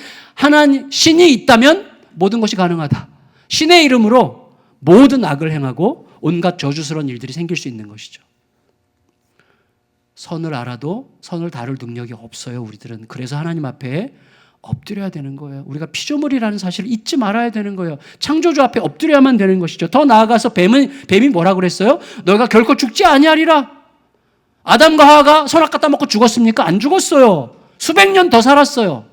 신이 있다면 모든 것이 가능하다. 신의 이름으로 모든 악을 행하고 온갖 저주스러운 일들이 생길 수 있는 것이죠. 선을 알아도 선을 다룰 능력이 없어요, 우리들은. 그래서 하나님 앞에 엎드려야 되는 거예요. 우리가 피조물이라는 사실을 잊지 말아야 되는 거예요. 창조주 앞에 엎드려야만 되는 것이죠. 더 나아가서 뱀이 뭐라고 그랬어요? 너희가 결코 죽지 아니하리라. 아담과 하와가 선악 갖다 먹고 죽었습니까? 안 죽었어요. 수백 년 더 살았어요.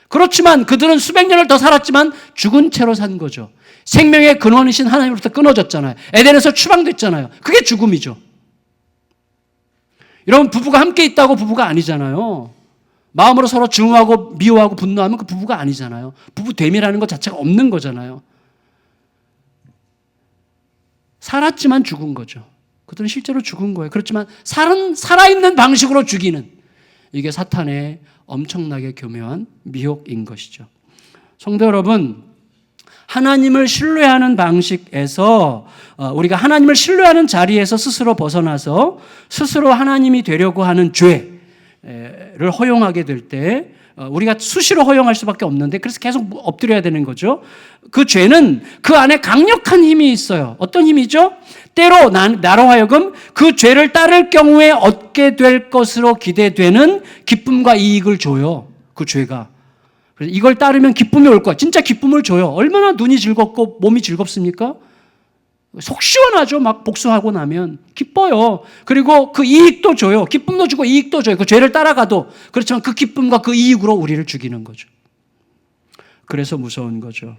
그렇지만 그들은 수백 년을 더 살았지만 죽은 채로 산 거죠. 생명의 근원이신 하나님으로부터 끊어졌잖아요. 에덴에서 추방됐잖아요. 그게 죽음이죠. 여러분, 부부가 함께 있다고 부부가 아니잖아요. 마음으로 서로 증오하고 미워하고 분노하면 그 부부가 아니잖아요. 부부됨이라는 것 자체가 없는 거잖아요. 살았지만 죽은 거죠. 그들은 실제로 죽은 거예요. 그렇지만 살아있는 방식으로 죽이는, 이게 사탄의 엄청나게 교묘한 미혹인 것이죠. 성도 여러분, 하나님을 신뢰하는 방식에서 우리가 하나님을 신뢰하는 자리에서 스스로 벗어나서 스스로 하나님이 되려고 하는 죄를 허용하게 될 때 우리가 수시로 허용할 수밖에 없는데, 그래서 계속 엎드려야 되는 거죠. 그 죄는 그 안에 강력한 힘이 있어요. 어떤 힘이죠? 때로 나로 하여금 그 죄를 따를 경우에 얻게 될 것으로 기대되는 기쁨과 이익을 줘요. 그 죄가. 그래서 이걸 따르면 기쁨이 올 거야. 진짜 기쁨을 줘요. 얼마나 눈이 즐겁고 몸이 즐겁습니까? 속 시원하죠. 막 복수하고 나면 기뻐요. 그리고 그 이익도 줘요. 기쁨도 주고 이익도 줘요. 그 죄를 따라가도. 그렇지만 그 기쁨과 그 이익으로 우리를 죽이는 거죠. 그래서 무서운 거죠.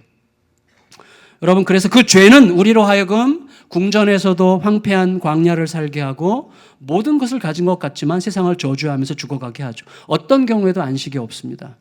여러분, 그래서 그 죄는 우리로 하여금 궁전에서도 황폐한 광야를 살게 하고 모든 것을 가진 것 같지만 세상을 저주하면서 죽어가게 하죠. 어떤 경우에도 안식이 없습니다.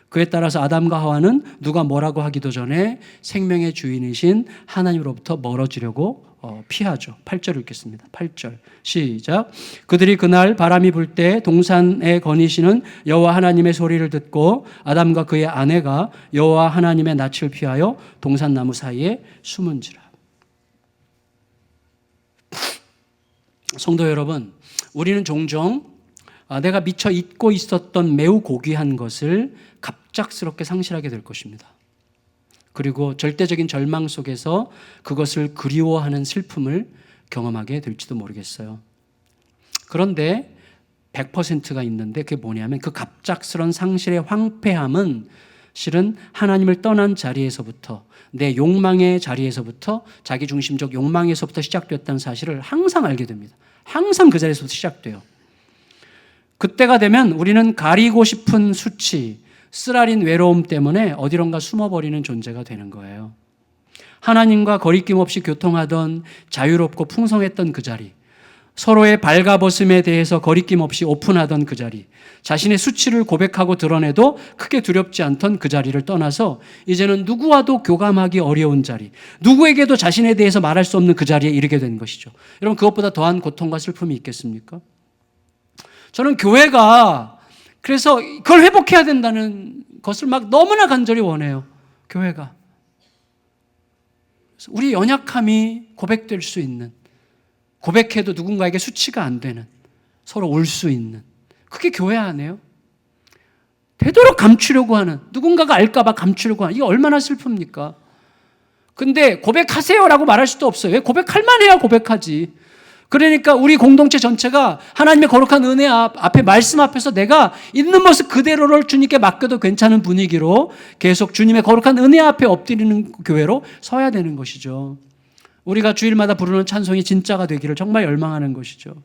그에 따라서 아담과 하와는 누가 뭐라고 하기도 전에 생명의 주인이신 하나님으로부터 멀어지려고 피하죠. 8절 읽겠습니다. 8절 시작. 그들이 그날 바람이 불 때 동산에 거니시는 여호와 하나님의 소리를 듣고 아담과 그의 아내가 여호와 하나님의 낯을 피하여 동산나무 사이에 숨은지라. 성도 여러분, 우리는 종종 내가 미처 잊고 있었던 매우 고귀한 것을 갑작스럽게 상실하게 될 것입니다. 그리고 절대적인 절망 속에서 그것을 그리워하는 슬픔을 경험하게 될지도 모르겠어요. 그런데 100%가 있는데 그게 뭐냐면 그 갑작스러운 상실의 황폐함은 실은 하나님을 떠난 자리에서부터, 내 욕망의 자리에서부터, 자기중심적 욕망에서부터 시작됐다는 사실을 항상 알게 됩니다. 항상 그 자리에서부터 시작돼요. 그때가 되면 우리는 가리고 싶은 수치, 쓰라린 외로움 때문에 어디론가 숨어버리는 존재가 되는 거예요. 하나님과 거리낌 없이 교통하던 자유롭고 풍성했던 그 자리, 서로의 발가벗음에 대해서 거리낌 없이 오픈하던 그 자리, 자신의 수치를 고백하고 드러내도 크게 두렵지 않던 그 자리를 떠나서 이제는 누구와도 교감하기 어려운 자리, 누구에게도 자신에 대해서 말할 수 없는 그 자리에 이르게 된 것이죠. 여러분, 그것보다 더한 고통과 슬픔이 있겠습니까? 저는 교회가 그래서 그걸 회복해야 된다는 것을 막 너무나 간절히 원해요. 교회가. 우리 연약함이 고백될 수 있는, 고백해도 누군가에게 수치가 안 되는, 서로 올 수 있는, 그게 교회 아니에요? 되도록 감추려고 하는, 누군가가 알까 봐 감추려고 하는, 이게 얼마나 슬픕니까? 근데 고백하세요라고 말할 수도 없어요. 왜? 고백할 만해야 고백하지. 그러니까 우리 공동체 전체가 하나님의 거룩한 은혜 앞에, 말씀 앞에서 내가 있는 모습 그대로를 주님께 맡겨도 괜찮은 분위기로 계속 주님의 거룩한 은혜 앞에 엎드리는 교회로 서야 되는 것이죠. 우리가 주일마다 부르는 찬송이 진짜가 되기를 정말 열망하는 것이죠.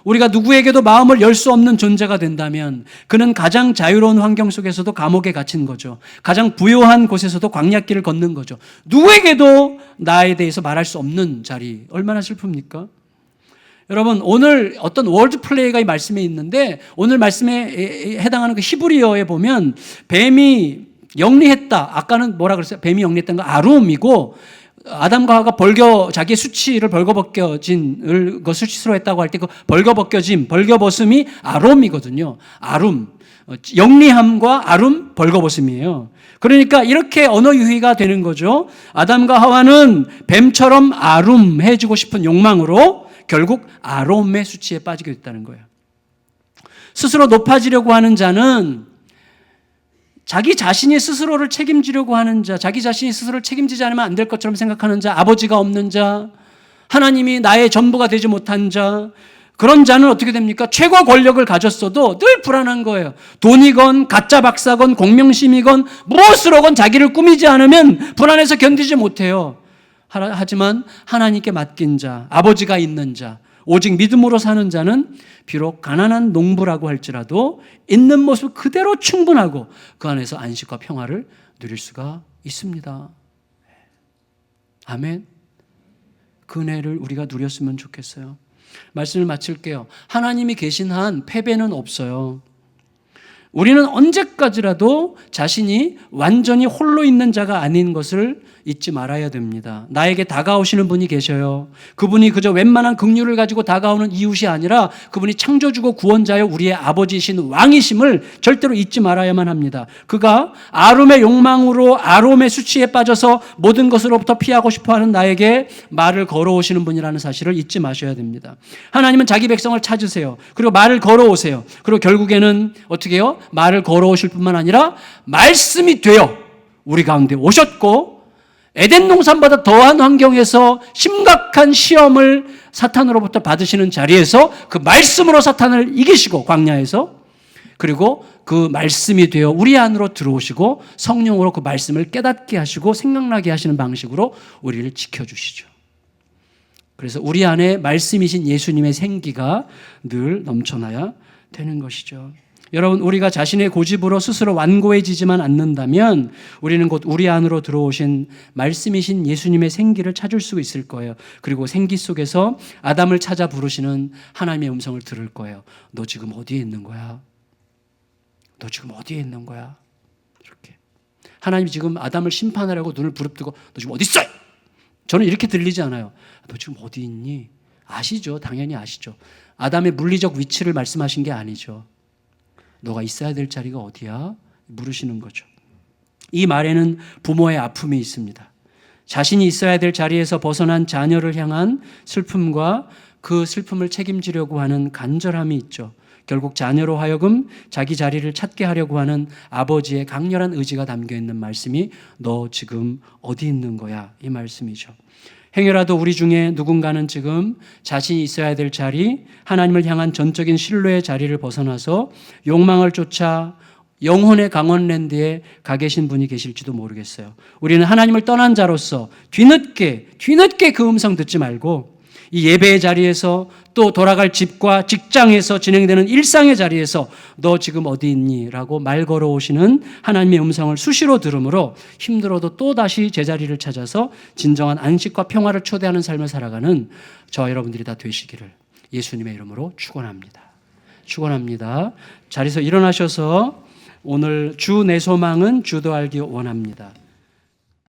우리가 누구에게도 마음을 열 수 없는 존재가 된다면 그는 가장 자유로운 환경 속에서도 감옥에 갇힌 거죠. 가장 부요한 곳에서도 광야길을 걷는 거죠. 누구에게도 나에 대해서 말할 수 없는 자리, 얼마나 슬픕니까? 여러분, 오늘 어떤 월드 플레이가 이 말씀에 있는데, 오늘 말씀에 해당하는 그 히브리어에 보면 뱀이 영리했다. 아까는 뭐라 그랬어요? 뱀이 영리했다는 거 아룸이고, 아담과 하와가 자기의 수치를 벌거벗겨진 그 수치스러워 했다고 할 때 그 벌거벗겨짐, 벌거벗음이 아롬이거든요. 아룸, 영리함과 아룸, 벌거벗음이에요. 그러니까 이렇게 언어 유희가 되는 거죠. 아담과 하와는 뱀처럼 아룸해지고 싶은 욕망으로 결국 아롬의 수치에 빠지게 됐다는 거예요. 스스로 높아지려고 하는 자는, 자기 자신이 스스로를 책임지려고 하는 자, 자기 자신이 스스로를 책임지지 않으면 안 될 것처럼 생각하는 자, 아버지가 없는 자, 하나님이 나의 전부가 되지 못한 자, 그런 자는 어떻게 됩니까? 최고 권력을 가졌어도 늘 불안한 거예요. 돈이건 가짜 박사건 공명심이건 무엇으로건 자기를 꾸미지 않으면 불안해서 견디지 못해요. 하지만 하나님께 맡긴 자, 아버지가 있는 자, 오직 믿음으로 사는 자는 비록 가난한 농부라고 할지라도 있는 모습 그대로 충분하고 그 안에서 안식과 평화를 누릴 수가 있습니다. 아멘. 그 은혜를 우리가 누렸으면 좋겠어요. 말씀을 마칠게요. 하나님이 계신 한 패배는 없어요. 우리는 언제까지라도 자신이 완전히 홀로 있는 자가 아닌 것을 잊지 말아야 됩니다. 나에게 다가오시는 분이 계셔요. 그분이 그저 웬만한 긍휼을 가지고 다가오는 이웃이 아니라 그분이 창조주고 구원자여 우리의 아버지이신 왕이심을 절대로 잊지 말아야만 합니다. 그가 아름의 욕망으로 아름의 수치에 빠져서 모든 것으로부터 피하고 싶어하는 나에게 말을 걸어오시는 분이라는 사실을 잊지 마셔야 됩니다. 하나님은 자기 백성을 찾으세요. 그리고 말을 걸어오세요. 그리고 결국에는 어떻게 해요? 말을 걸어오실 뿐만 아니라 말씀이 되어 우리 가운데 오셨고 에덴 동산보다 더한 환경에서 심각한 시험을 사탄으로부터 받으시는 자리에서 그 말씀으로 사탄을 이기시고 광야에서 그리고 그 말씀이 되어 우리 안으로 들어오시고 성령으로 그 말씀을 깨닫게 하시고 생각나게 하시는 방식으로 우리를 지켜주시죠. 그래서 우리 안에 말씀이신 예수님의 생기가 늘 넘쳐나야 되는 것이죠. 여러분, 우리가 자신의 고집으로 스스로 완고해지지만 않는다면 우리는 곧 우리 안으로 들어오신 말씀이신 예수님의 생기를 찾을 수 있을 거예요. 그리고 생기 속에서 아담을 찾아 부르시는 하나님의 음성을 들을 거예요. 너 지금 어디에 있는 거야? 너 지금 어디에 있는 거야? 이렇게. 하나님이 지금 아담을 심판하려고 눈을 부릅뜨고 너 지금 어디 있어? 저는 이렇게 들리지 않아요. 너 지금 어디 있니? 아시죠? 당연히 아시죠. 아담의 물리적 위치를 말씀하신 게 아니죠. 너가 있어야 될 자리가 어디야? 물으시는 거죠. 이 말에는 부모의 아픔이 있습니다. 자신이 있어야 될 자리에서 벗어난 자녀를 향한 슬픔과 그 슬픔을 책임지려고 하는 간절함이 있죠. 결국 자녀로 하여금 자기 자리를 찾게 하려고 하는 아버지의 강렬한 의지가 담겨 있는 말씀이 너 지금 어디 있는 거야? 이 말씀이죠. 행여라도 우리 중에 누군가는 지금 자신이 있어야 될 자리, 하나님을 향한 전적인 신뢰의 자리를 벗어나서 욕망을 쫓아 영혼의 강원랜드에 가 계신 분이 계실지도 모르겠어요. 우리는 하나님을 떠난 자로서 뒤늦게 그 음성 듣지 말고 이 예배의 자리에서 또 돌아갈 집과 직장에서 진행되는 일상의 자리에서 너 지금 어디 있니? 라고 말 걸어오시는 하나님의 음성을 수시로 들으므로 힘들어도 또다시 제자리를 찾아서 진정한 안식과 평화를 초대하는 삶을 살아가는 저와 여러분들이 다 되시기를 예수님의 이름으로 축원합니다. 축원합니다. 자리에서 일어나셔서 오늘 주 내 소망은 주도 알기 원합니다.